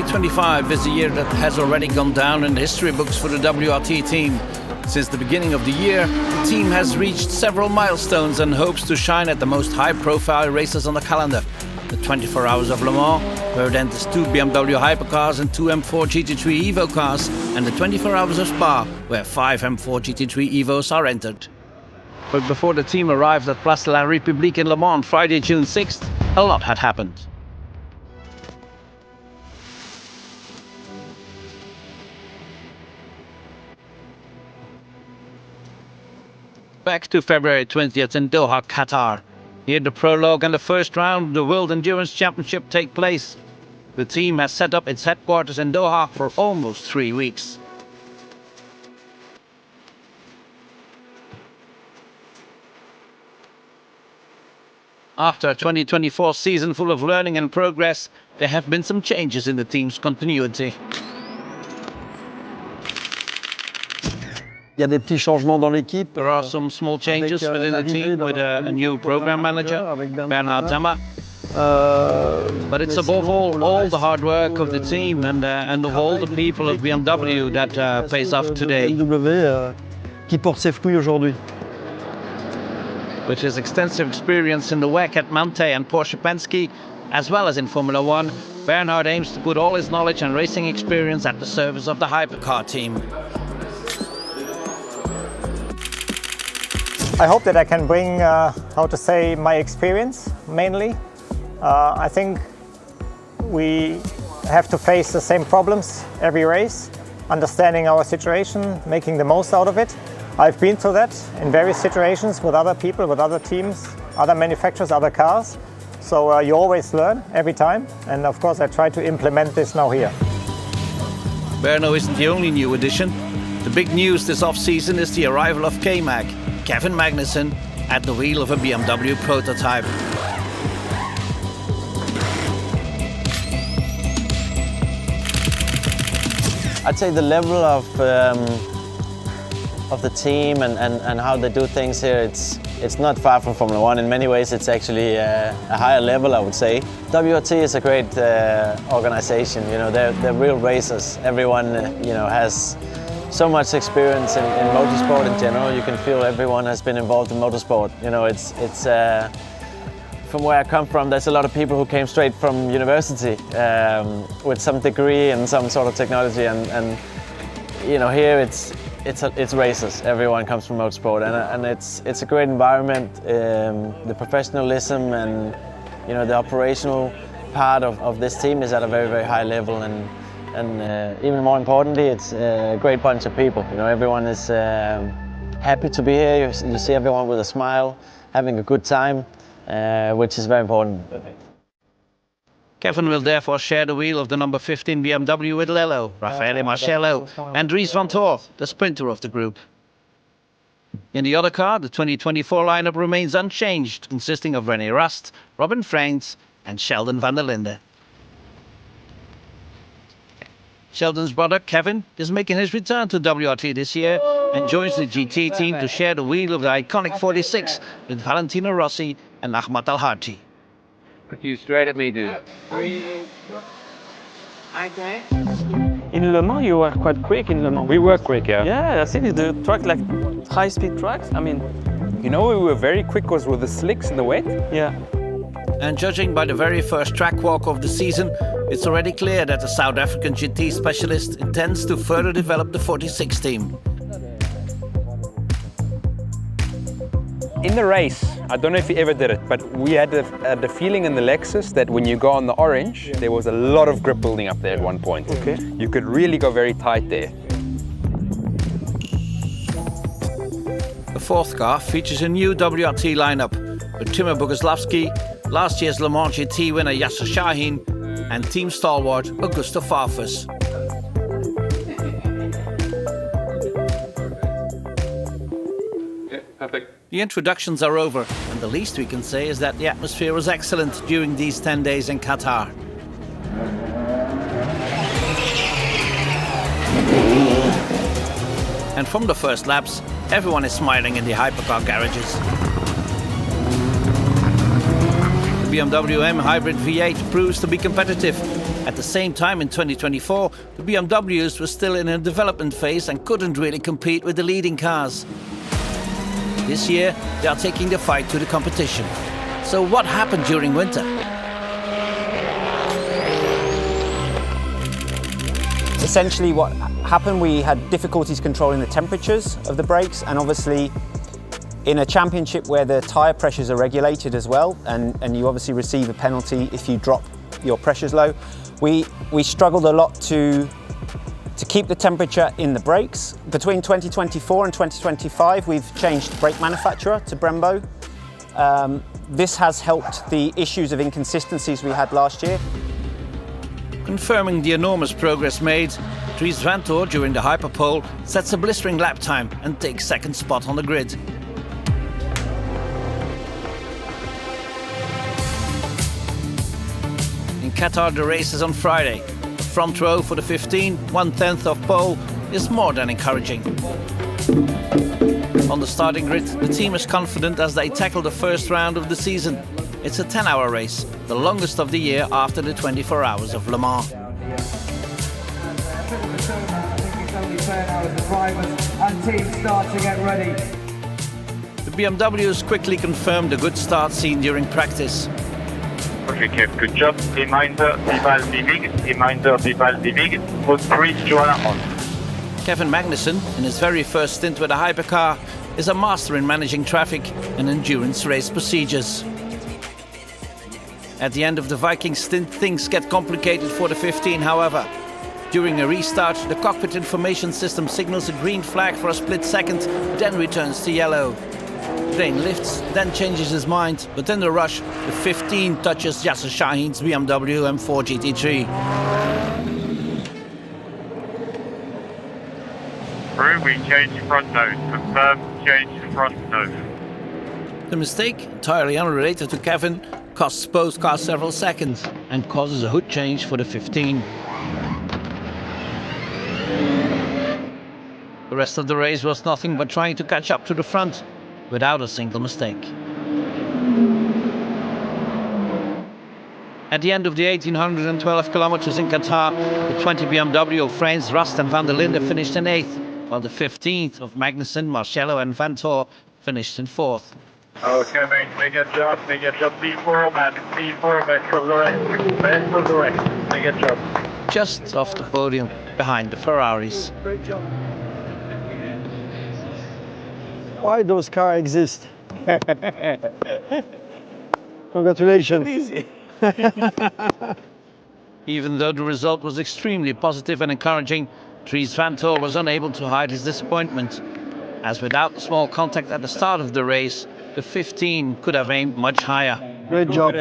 2025 is a year that has already gone down in the history books for the WRT team. Since the beginning of the year, the team has reached several milestones and hopes to shine at the most high-profile races on the calendar. The 24 Hours of Le Mans, where it enters 2 BMW hypercars and 2 M4 GT3 Evo cars, and the 24 Hours of Spa, where 5 M4 GT3 Evos are entered. But before the team arrived at Place de la République in Le Mans on Friday, June 6th, a lot had happened. Back to February 20th in Doha, Qatar. Here the prologue and the first round of the World Endurance Championship take place. The team has set up its headquarters in Doha for almost 3 weeks. After a 2024 season full of learning and progress, there have been some changes in the team's continuity. Il y a des petits changements dans l'équipe. There are some small changes within the team with a new program manager, Bernard Zammer. But it's above all the hard work of the team and of all the people of BMW that pays off today. BMW qui porte ses fruits aujourd'hui. With his extensive experience in the WEC at Manthey and Porsche Penske, as well as in Formula One, Bernard aims to put all his knowledge and racing experience at the service of the hypercar team. I hope that I can bring, my experience, mainly. I think we have to face the same problems every race, understanding our situation, making the most out of it. I've been through that in various situations with other people, with other teams, other manufacturers, other cars. So you always learn every time. And of course, I try to implement this now here. Berno isn't the only new addition. The big news this off-season is the arrival of K-Mag, Kevin Magnussen, at the wheel of a BMW prototype. I'd say the level of the team and how they do things here, it's not far from Formula One. In many ways, it's actually a higher level, I would say. WRT is a great organization. You know, they're real racers. Everyone, has so much experience in motorsport in general. You can feel everyone has been involved in motorsport. You know, it's from where I come from, there's a lot of people who came straight from university with some degree and some sort of technology, and here it's racers. Everyone comes from motorsport, and it's a great environment. The professionalism and the operational part of this team is at a very, very high level, and even more importantly, it's a great bunch of people. Everyone is happy to be here. You see everyone with a smile, having a good time, which is very important. Kevin will therefore share the wheel of the number 15 BMW with Lello, Raffaele Marcello, and Dries van Toor, the sprinter of the group. In the other car, the 2024 lineup remains unchanged, consisting of René Rast, Robin Freins, and Sheldon van der Linde. Sheldon's brother, Kevin, is making his return to WRT this year and joins the GT team to share the wheel of the iconic 46 with Valentino Rossi and Ahmad Al-Harti. You straight at me, dude. In Le Mans, you were quite quick in Le Mans. We were quick, yeah. Yeah, I think the track, like high-speed tracks. I mean, we were very quick because with the slicks and the wet. yeah. And judging by the very first track walk of the season, it's already clear that the South African GT specialist intends to further develop the 46 team. In the race, I don't know if you ever did it, but we had the feeling in the Lexus that when you go on the orange, there was a lot of grip building up there at one point. Okay. You could really go very tight there. The fourth car features a new WRT lineup with Timur Boguslavski, last year's Le Mans GT winner Yasser Shahin, and team stalwart Augusto Farfus. Yeah, perfect. The introductions are over, and the least we can say is that the atmosphere was excellent during these 10 days in Qatar. And from the first laps, everyone is smiling in the hypercar garages. The BMW M hybrid V8 proves to be competitive. At the same time, in 2024, the BMWs were still in a development phase and couldn't really compete with the leading cars. This year, they are taking the fight to the competition. So what happened during winter? Essentially what happened, we had difficulties controlling the temperatures of the brakes, and obviously in a championship where the tyre pressures are regulated as well, and you obviously receive a penalty if you drop your pressures low, we struggled a lot to keep the temperature in the brakes. Between 2024 and 2025, we've changed brake manufacturer to Brembo. This has helped the issues of inconsistencies we had last year. Confirming the enormous progress made, Dries Vanthoor during the hyperpole sets a blistering lap time and takes second spot on the grid. In Qatar, the race is on Friday. Front row for the 15, 1/10 of pole is more than encouraging. On the starting grid, the team is confident as they tackle the first round of the season. It's a 10-hour race, the longest of the year after the 24 hours of Le Mans. The BMWs quickly confirmed the good start seen during practice. Okay, Kev, good job. Reminder, put 3, Joanna on. Kevin Magnussen, in his very first stint with a hypercar, is a master in managing traffic and endurance race procedures. At the end of the Viking stint, things get complicated for the 15, however. During a restart, the cockpit information system signals a green flag for a split second, then returns to yellow. The plane lifts, then changes his mind, but in the rush, the 15 touches Yasser Shaheen's BMW M4 GT3. Through, we change front nose. Confirm, change front nose. The mistake, entirely unrelated to Kevin, costs both cars several seconds and causes a hood change for the 15. The rest of the race was nothing but trying to catch up to the front, without a single mistake. At the end of the 1812 kilometers in Qatar, the 20 BMW Frains, Rust and van der Linde finished in 8th, while the 15th of Magnussen, Marcello and Vanthoor finished in 4th. Okay, mate, make a job, P4, man, back to the right, make a job. Just off the podium, behind the Ferraris. Why those cars exist? Congratulations. Easy. Even though the result was extremely positive and encouraging, Dries Vanthoor was unable to hide his disappointment, as without the small contact at the start of the race, the 15 could have aimed much higher. Great job.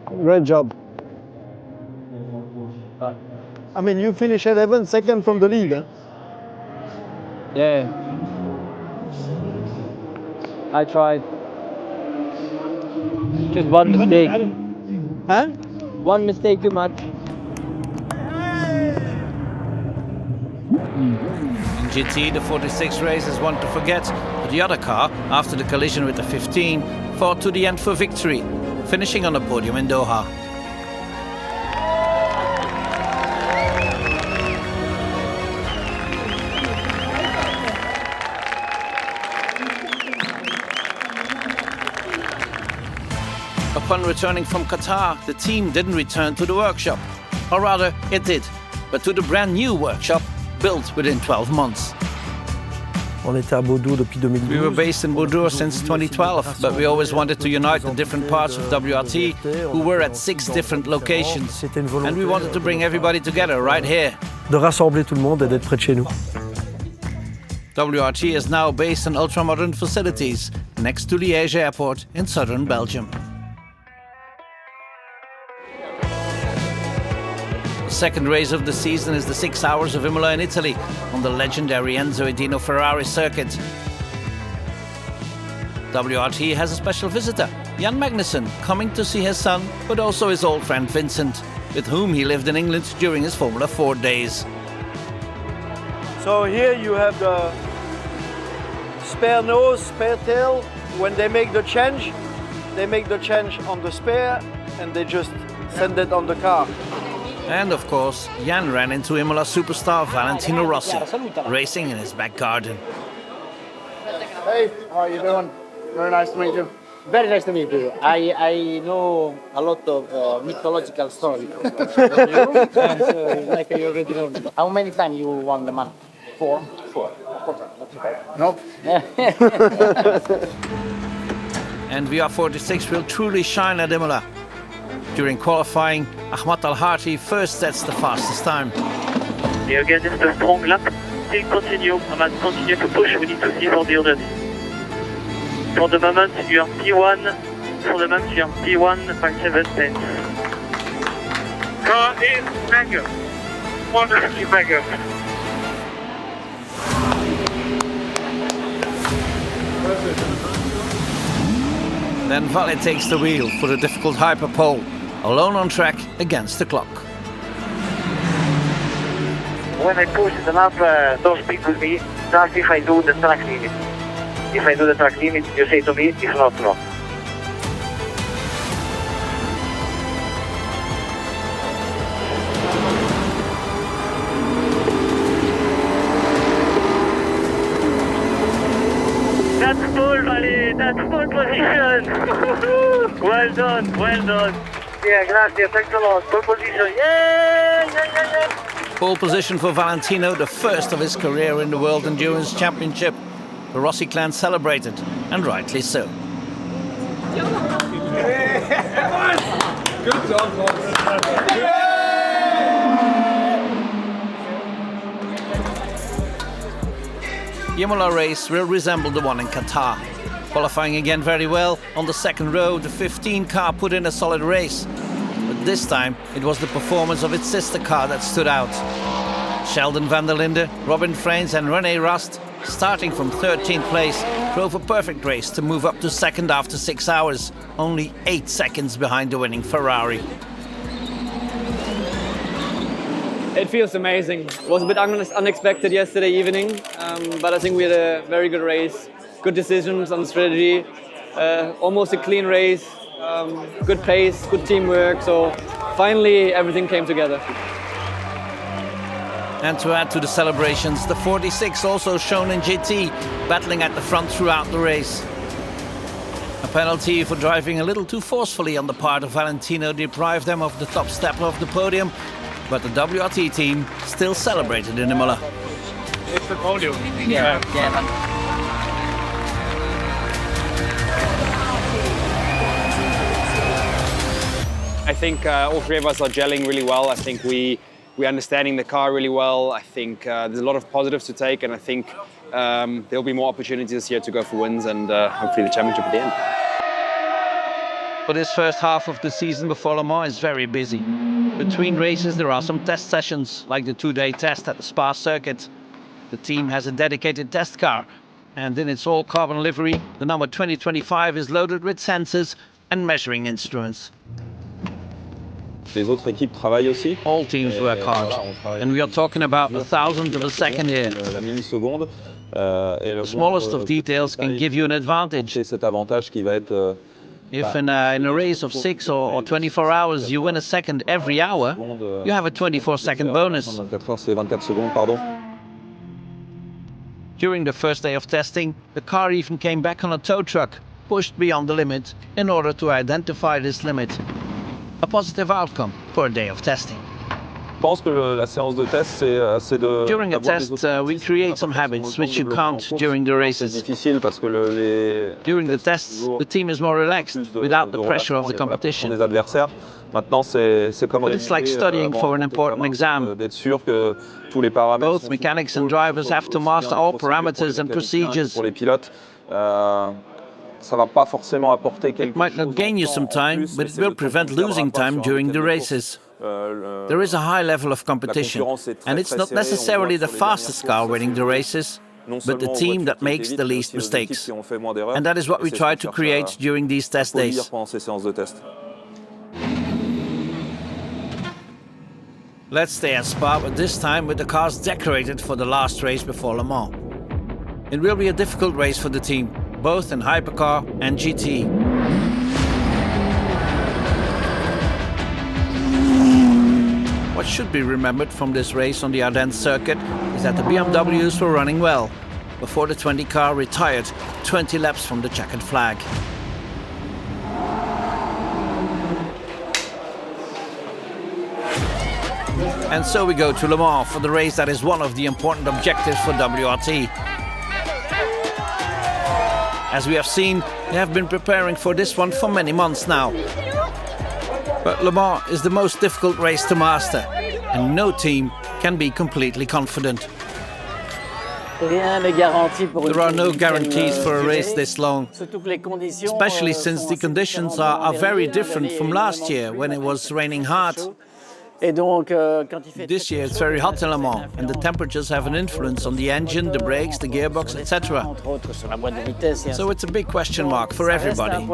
Great job. I mean, you finished 11 seconds from the lead. Huh? Yeah. I tried. Just one mistake. Huh? One mistake too much. In GT, the 46 race is one to forget, but the other car, after the collision with the 15, fought to the end for victory, finishing on the podium in Doha. Upon returning from Qatar, the team didn't return to the workshop. Or rather, it did, but to the brand new workshop, built within 12 months. On était à Bordeaux depuis 2012. We were based in Bordeaux since 2012, but we always wanted to unite the different parts of WRT, who were at 6 different locations. And we wanted to bring everybody together right here. De rassembler tout le monde et d'être près de chez nous. WRT is now based in ultra-modern facilities, next to Liège Airport in southern Belgium. The second race of the season is the 6 Hours of Imola in Italy, on the legendary Enzo Edino Ferrari circuit. WRT has a special visitor, Jan Magnussen, coming to see his son, but also his old friend Vincent, with whom he lived in England during his Formula 4 days. So here you have the spare nose, spare tail when they make the change. they make the change on the spare and they just send it on the car. And of course, Jan ran into Imola superstar Valentino Rossi, racing in his back garden. Hey, how are you doing? Very nice to meet you. Very nice to meet you. I know a lot of mythological stories. Like you already know. How many times you won the month? Four. No. And VR46 will truly shine at Imola. During qualifying, Ahmad Al-Harti first sets the fastest time. You against a strong lap. Still continue. Ahmad, continue to push. We need to see for the others. For the moment, you are P1. For the moment, you are P1.7 tenths. Car is mega. Wonderfully mega. Then Valle takes the wheel for the difficult hyperpole, alone on track against the clock. When I push the map, don't speak with me. Just if I do the track limit. If I do the track limit, you say to me, if not, no. That's pole, Valle. That's pole position. Well done, well done. Yeah, gracias. Thanks a lot. Pole position. Yeah. Pole position for Valentino, the first of his career in the World Endurance Championship. The Rossi clan celebrated, and rightly so. Good job, The Imola race will resemble the one in Qatar. Qualifying again very well, on the second row the 15 car put in a solid race. But this time it was the performance of its sister car that stood out. Sheldon van der Linde, Robin Freins and René Rast, starting from 13th place, drove a perfect race to move up to second after 6 hours, only 8 seconds behind the winning Ferrari. It feels amazing. It was a bit unexpected yesterday evening, but I think we had a very good race, good decisions on strategy, almost a clean race, good pace, good teamwork, so finally everything came together. And to add to the celebrations, the 46 also shown in GT, battling at the front throughout the race. A penalty for driving a little too forcefully on the part of Valentino deprived them of the top step of the podium, but the WRT team still celebrated in Imola. It's the podium. Yeah. I think all three of us are gelling really well. I think we're understanding the car really well. I think there's a lot of positives to take, and I think there'll be more opportunities this year to go for wins and hopefully the championship at the end. For this first half of the season before Le Mans is very busy. Between races there are some test sessions, like the 2-day test at the Spa circuit. The team has a dedicated test car, and in its all-carbon livery, the number 2025 is loaded with sensors and measuring instruments. Les autres équipes travaillent aussi. All teams work hard, and we are talking about a thousandth of a second here. La milliseconde. The smallest of details can give you an advantage. C'est cet avantage qui va être. If in a race of 6 or 24 hours you win a second every hour, you have a 24-second bonus. 24 heures, c'est 24 secondes, pardon. During the first day of testing, the car even came back on a tow truck, pushed beyond the limit in order to identify this limit. A positive outcome for a day of testing. Je pense que la séance de test, c'est de. During a test, we create some habits which you can't during the races. Difficile parce que During the tests, the team is more relaxed, without the pressure of the competition. Des adversaires. Maintenant, c'est comme. But it's like studying for an important exam. D'être sûr que tous les paramètres. Both mechanics and drivers have to master all parameters and procedures. Pour les pilotes. Ça va pas forcément apporter quelque It might not gain you some time, but it will prevent losing time during the races. There is a high level of competition, and it's not necessarily the fastest car winning the races, but the team that makes the least mistakes. And that is what we try to create during these test days. Let's stay at Spa, but this time with the cars decorated for the last race before Le Mans. It will be a difficult race for the team, both in hypercar and GT. What should be remembered from this race on the Ardennes circuit is that the BMWs were running well, before the 20 car retired 20 laps from the checkered flag. And so we go to Le Mans for the race that is one of the important objectives for WRT. As we have seen, they have been preparing for this one for many months now. But Le Mans is the most difficult race to master, and no team can be completely confident. There are no guarantees for a race this long, especially since the conditions are very different from last year when it was raining hard. This year it's very hot in Le Mans, and the temperatures have an influence on the engine, the brakes, the gearbox, etc. So it's a big question mark for everybody.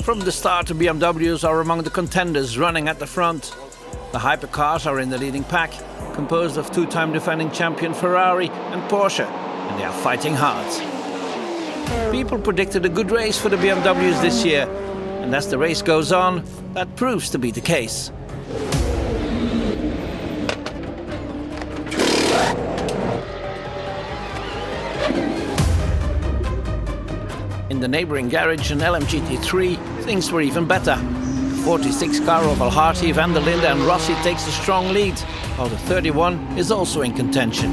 From the start, the BMWs are among the contenders running at the front. The hypercars are in the leading pack, composed of two-time defending champion Ferrari and Porsche, and they are fighting hard. People predicted a good race for the BMWs this year, and as the race goes on, that proves to be the case. In the neighboring garage, an LM GT3, things were even better. The 46 car of Alharti, Van der Linde and Rossi takes a strong lead, while the 31 is also in contention.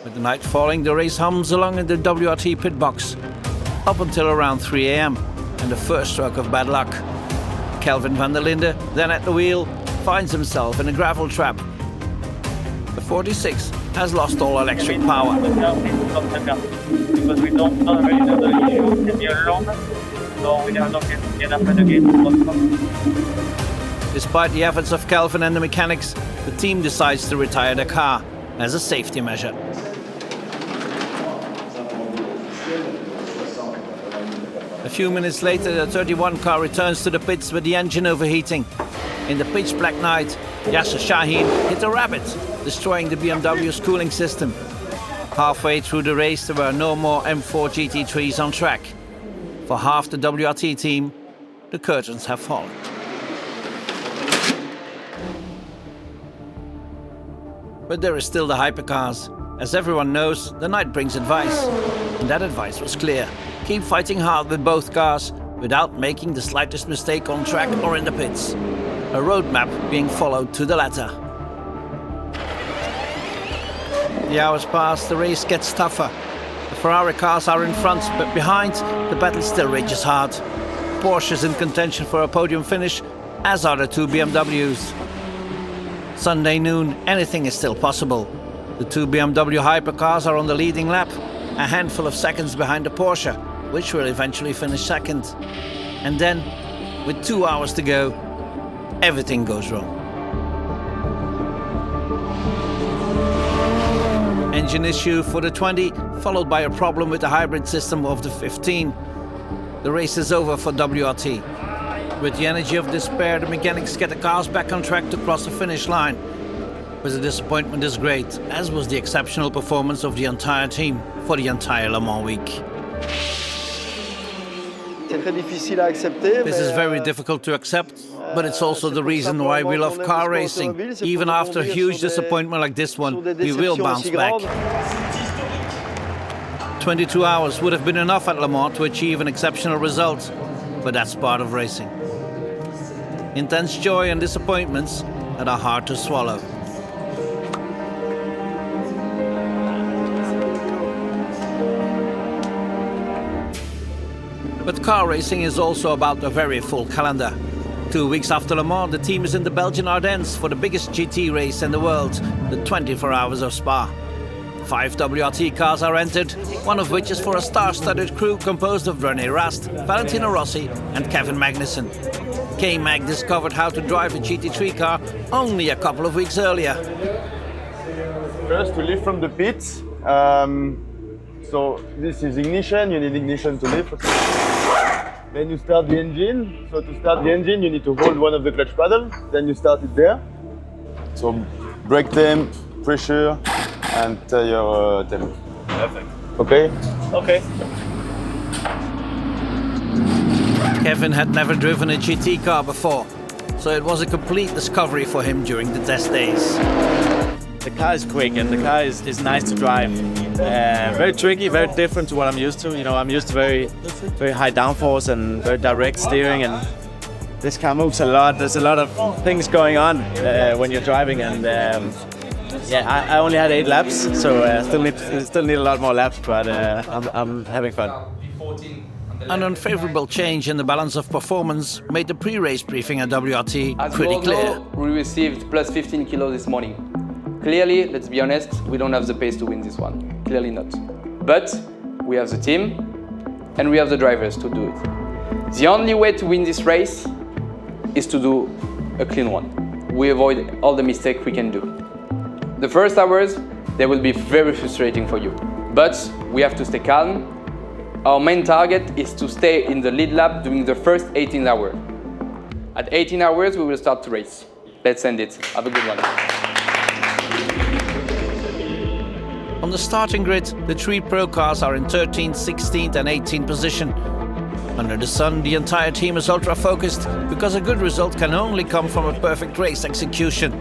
With the night falling, the race hums along in the WRT pit box, up until around 3 AM, and the first stroke of bad luck. Kelvin van der Linde, then at the wheel, finds himself in a gravel trap. The 46 has lost all electric power. Because we don't really know the issue in the alone, so we have not enough again. Despite the efforts of Kelvin and the mechanics, the team decides to retire the car as a safety measure. A few minutes later, the 31 car returns to the pits with the engine overheating. In the pitch black night, Yasser Shaheen hit a rabbit, destroying the BMW's cooling system. Halfway through the race, there were no more M4 GT3s on track. For half the WRT team, the curtains have fallen. But there is still the hypercars. As everyone knows, the night brings advice. And that advice was clear. Keep fighting hard with both cars, without making the slightest mistake on track or in the pits. A roadmap being followed to the letter. The hours pass, the race gets tougher. The Ferrari cars are in front, but behind, the battle still rages hard. Porsche is in contention for a podium finish, as are the two BMWs. Sunday noon, anything is still possible. The two BMW hypercars are on the leading lap, a handful of seconds behind the Porsche, which will eventually finish second. And then, with 2 hours to go, everything goes wrong. Engine issue for the 20, followed by a problem with the hybrid system of the 15. The race is over for WRT. With the energy of despair, the mechanics get the cars back on track to cross the finish line. But the disappointment is great, as was the exceptional performance of the entire team for the entire Le Mans week. This is very difficult to accept, but it's also the reason why we love car racing. Even after a huge disappointment like this one, we will bounce back. 22 hours would have been enough at Le Mans to achieve an exceptional result, but that's part of racing. Intense joy and disappointments that are hard to swallow. But car racing is also about a very full calendar. 2 weeks after Le Mans, the team is in the Belgian Ardennes for the biggest GT race in the world, the 24 Hours of Spa. 5 WRT cars are entered, one of which is for a star-studded crew composed of René Rast, Valentino Rossi and Kevin Magnussen. K-Mag discovered how to drive a GT3 car only a couple of weeks earlier. First, to lift from the pits. So this is ignition, you need ignition to lift. Then you start the engine. So to start the engine, you need to hold one of the clutch paddles. Then you start it there. So brake temp, pressure, and tire temp. Perfect. Okay? Okay. Kevin had never driven a GT car before, so it was a complete discovery for him during the test days. The car is quick and the car is nice to drive. Very tricky, very different to what I'm used to. You know, I'm used to very high downforce and very direct steering, and this car moves a lot. There's a lot of things going on when you're driving, and I only had 8 laps, so still need a lot more laps, but I'm having fun. An unfavorable change in the balance of performance made the pre-race briefing at WRT pretty clear. We received plus 15 kilos this morning. Clearly, let's be honest, we don't have the pace to win this one. Clearly not. But we have the team and we have the drivers to do it. The only way to win this race is to do a clean one. We avoid all the mistakes we can do. The first hours, they will be very frustrating for you. But we have to stay calm. Our main target is to stay in the lead lap during the first 18 hours. At 18 hours, we will start to race. Let's end it. Have a good one. On the starting grid, the 3 pro cars are in 13th, 16th and 18th position. Under the sun, the entire team is ultra-focused because a good result can only come from a perfect race execution.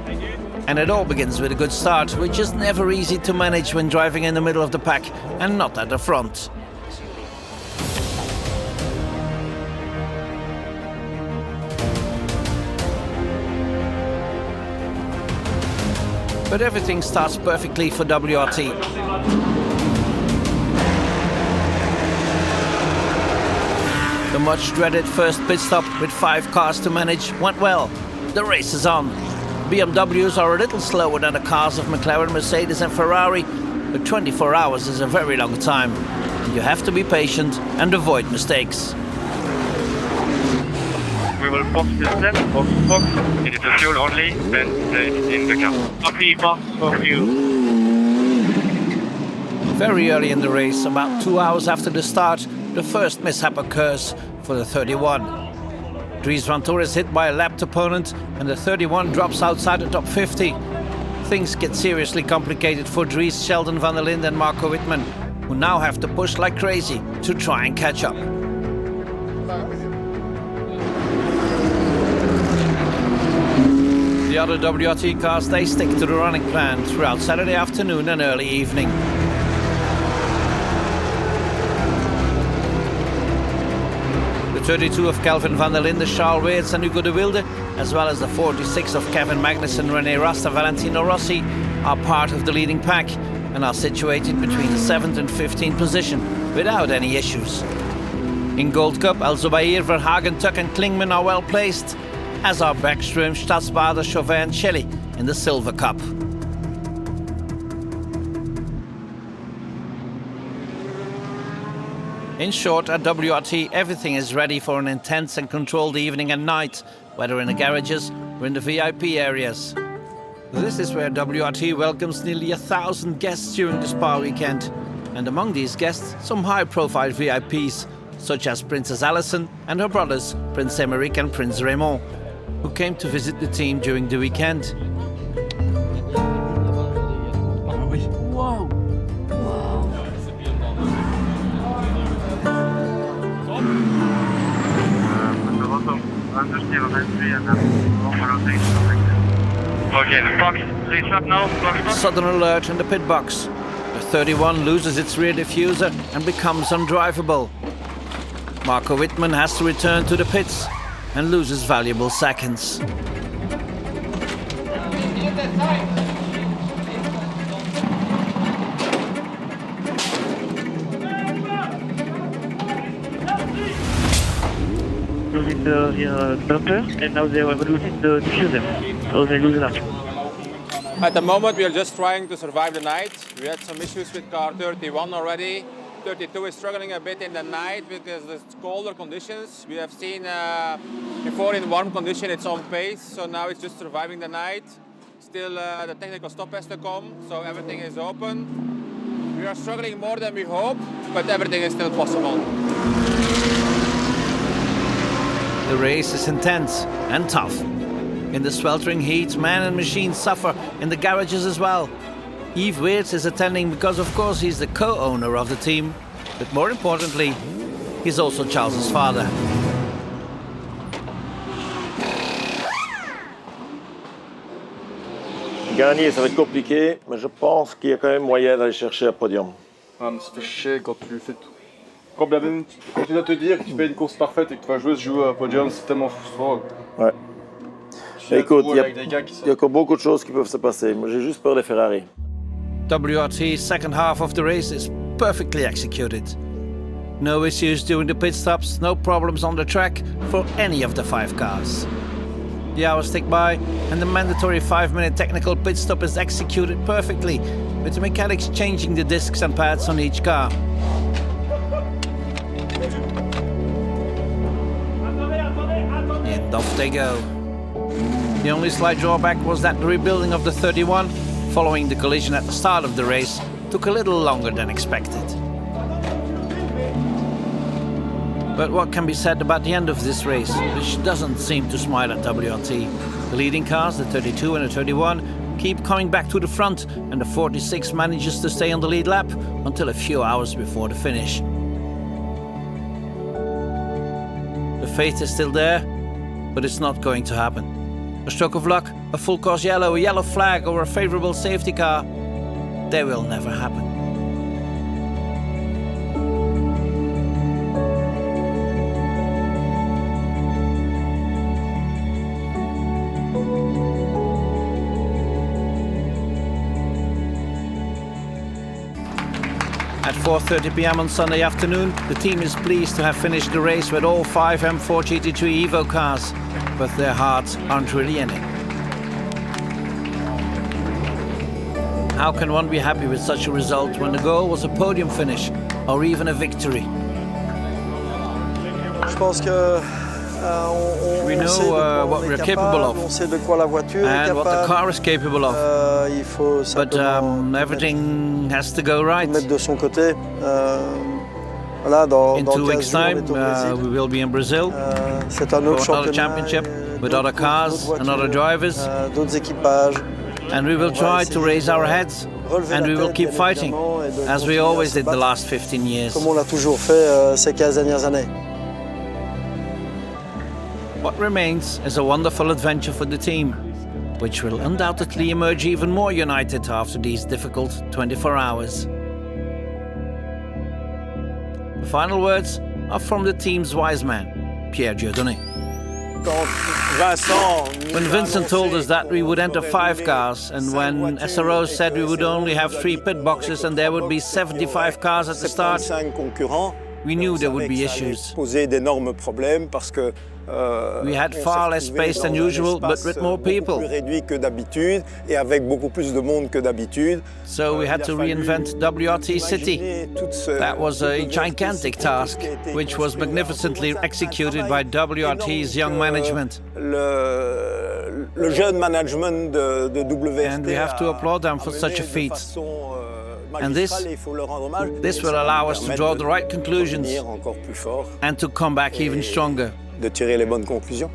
And it all begins with a good start, which is never easy to manage when driving in the middle of the pack and not at the front. But everything starts perfectly for WRT. The much-dreaded first pit stop with 5 cars to manage went well. The race is on. BMWs are a little slower than the cars of McLaren, Mercedes and Ferrari, but 24 hours is a very long time. And you have to be patient and avoid mistakes. We will box the step, box. It is a fuel only, then it's in the car. Copy, box for fuel. Very early in the race, about 2 hours after the start, the first mishap occurs for the 31. Dries van Toor is hit by a lapped opponent and the 31 drops outside the top 50. Things get seriously complicated for Dries, Sheldon van der Linde and Marco Wittmann, who now have to push like crazy to try and catch up. The other WRT cars, they stick to the running plan throughout Saturday afternoon and early evening. The 32 of Kelvin van der Linde, Charles Weerts and Hugo de Wilde, as well as the 46 of Kevin Magnussen, René Rast and Valentino Rossi, are part of the leading pack and are situated between the 7th and 15th position without any issues. In Gold Cup, El Zubair, Verhagen, Tuck and Klingman are well placed, as are Bergström, Stadsbader, Chauvin and Shelley in the Silver Cup. In short, at WRT, everything is ready for an intense and controlled evening and night, whether in the garages or in the VIP areas. This is where WRT welcomes nearly 1,000 guests during the Spa weekend. And among these guests, some high-profile VIPs, such as Princess Alison and her brothers, Prince Emerick and Prince Raymond, who came to visit the team during the weekend. Wow! Okay, box, please stop now. Sudden alert in the pit box. The 31 loses its rear diffuser and becomes undrivable. Marco Wittmann has to return to the pits and loses valuable seconds. Losing the bumper, and now they are losing the diffuser, so they lose a lot. At the moment, we are just trying to survive the night. We had some issues with car 31 already. 32 is struggling a bit in the night because of the colder conditions. We have seen before in warm condition it's on pace, so now it's just surviving the night. Still the technical stop has to come, so everything is open. We are struggling more than we hope, but everything is still possible. The race is intense and tough. In the sweltering heat, man and machine suffer in the garages as well. Yves Weerts is attending because, of course, he's the co-owner of the team, but more importantly, he's also Charles's father. Gagner, ça va être compliqué, mais je pense qu'il y a quand même moyen d'aller chercher un podium. Ah, mais ça fait chier quand tu fais tout. Quand tu dois te dire que tu fais une course parfaite et que tu vas jouer à un podium, c'est tellement frustrant. Ouais. Écoute, il y a encore beaucoup de choses qui peuvent se passer. Moi, j'ai juste peur des Ferrari. WRT's second half of the race is perfectly executed. No issues during the pit stops, no problems on the track for any of the 5 cars. The hours tick by and the mandatory 5-minute technical pit stop is executed perfectly, with the mechanics changing the discs and pads on each car. And off they go. The only slight drawback was that the rebuilding of the 31, following the collision at the start of the race, took a little longer than expected. But what can be said about the end of this race, which doesn't seem to smile at WRT? The leading cars, the 32 and the 31, keep coming back to the front, and the 46 manages to stay on the lead lap until a few hours before the finish. The faith is still there, but it's not going to happen. A stroke of luck, a full course yellow, a yellow flag, or a favourable safety car, they will never happen. At 4:30 p.m. on Sunday afternoon, the team is pleased to have finished the race with all 5 M4 GT3 Evo cars, but their hearts aren't really in it. How can one be happy with such a result when the goal was a podium finish or even a victory? We know what we're capable of and what the car is capable of, but everything has to go right. In 2 weeks' time, we will be in Brazil for another championship with other cars and other drivers, and we will try to raise our heads, and we will keep fighting, as we always did the last 15 years. What remains is a wonderful adventure for the team, which will undoubtedly emerge even more united after these difficult 24 hours. The final words are from the team's wise man, Pierre Dieudonné. When Vincent told us that we would enter 5 cars, and when SRO said we would only have 3 pit boxes and there would be 75 cars at the start, we knew there would be issues. We had far less space than usual, but with more people. So we had to reinvent WRT City. That was a gigantic task, which was magnificently executed by WRT's young management. And we have to applaud them for such a feat. And this will allow us to draw the right conclusions and to come back even stronger. De tirer les bonnes conclusions.